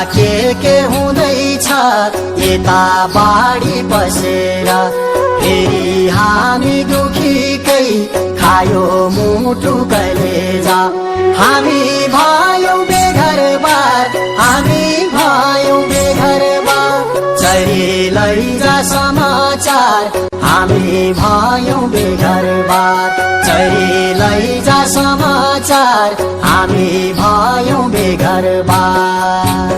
के हुँदैछ यता बाढी पसेर। फेरि हामी दुखीकै खायो मुटु कलेजा। हामी भयौं बेघरबार, हामी भयौं बेघरबार। चरी लैजा समाचार, हामी भयौं बेघरबार। चरी लैजा समाचार, हामी भयौं बेघरबार।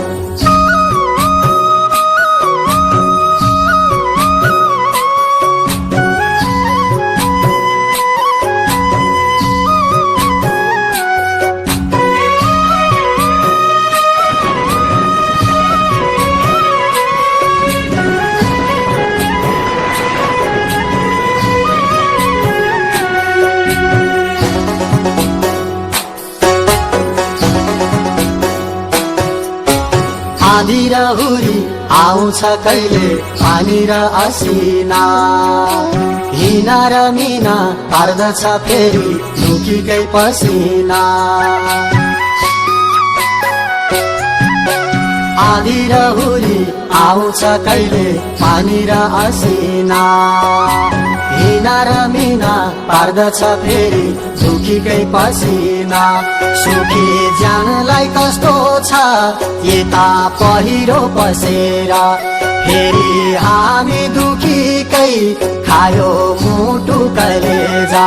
आँधी र हुरी आउँछ कहिले, पानी र असिना। हिना र मिना पार्दछ फेरि दुखीकै पसिना। आँधी र हुरी आउँछ कहिले, पानी र असिना। हिना र मिना पार्दछ फेरि दुखीकै पसिना। सुखी ज्यानलाई कस्तो छ यता पहिरो पसेर। फेरि हामी दुखीकै खायो मुटु कलेजा।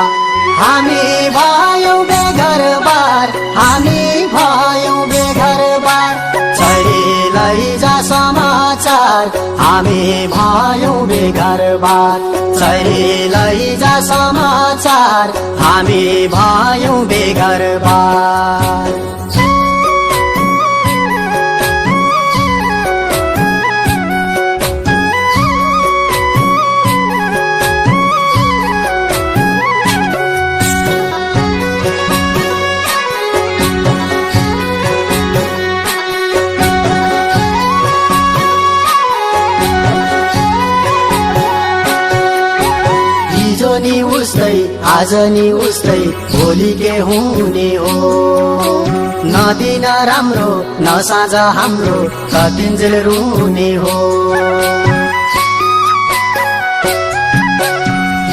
हामी भयौं बेघरबार, हामी भयौं बेघरबार। चरी लैजा समाचार, हामी भयौं बेघरबार। चरी लैजा समाचार, हामी भयौं बेघरबार। नि उस्तै आज नि उस्तै भोलि के हुने हो। नदिन राम्रो न साँझ हाम्रो कतिन्जेल रुने हो।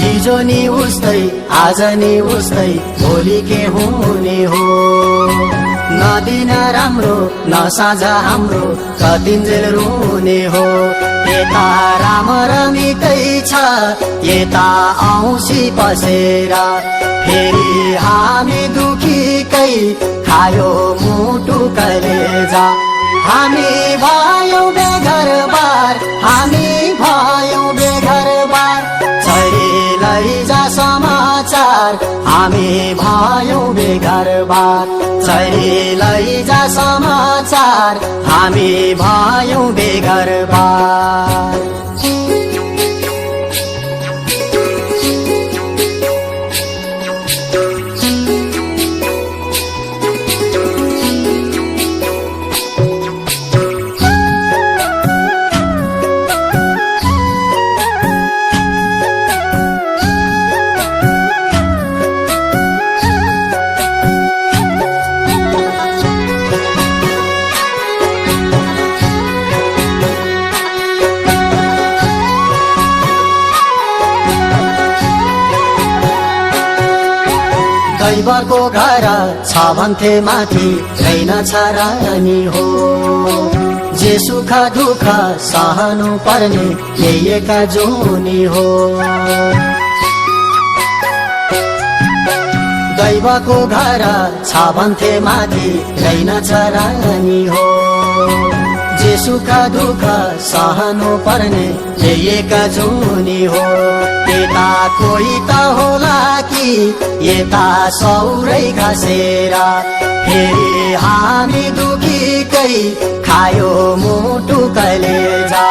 हिजो नि उस्तै आज नि उस्तै भोलि के हुने हो। नदिन राम्रो न साँझ हाम्रो कतिन्जेल रुने हो। यता राम रमितै छ यता औँसी पसेर। फेरि हामी दुखीकै खायो मुटु कलेजा। हामी भयौं बेघरबार, हामी भयौं बेघरबार। चरी लैजा समाचार, हामी भयौं बेघरबार। चरी लैजा समाचार, हामी भयौं बेघरबार। दैवको घर छ भन्थे माथि रहेनछ रानी हो। जे सुख दुःख सहनु पर्ने यही एका जोनी हो। दैवको घर छ भन्थे माथि रहेनछ रानी हो। जे सुख दुःख सहनु पर्ने यही एका जोनी हो। यता कोही त होला कि यता सौरै घसेर। फेरि हामी दुखीकै खायो मुटु कलेजा।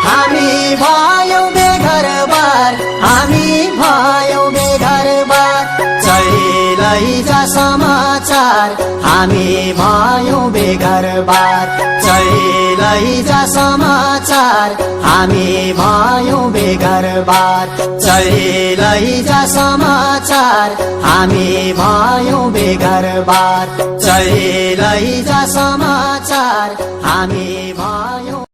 हामी भयौं बेघरबार, हामी भयौं बेघरबार। चरी लैजा समाचार, हामी भयौं बेघरबार। चरी लैजा समाचार हामी भयौं बेघरबार चढी लैजा समाचार हामी भयौं बेघरबार चढी लैजा समाचार हामी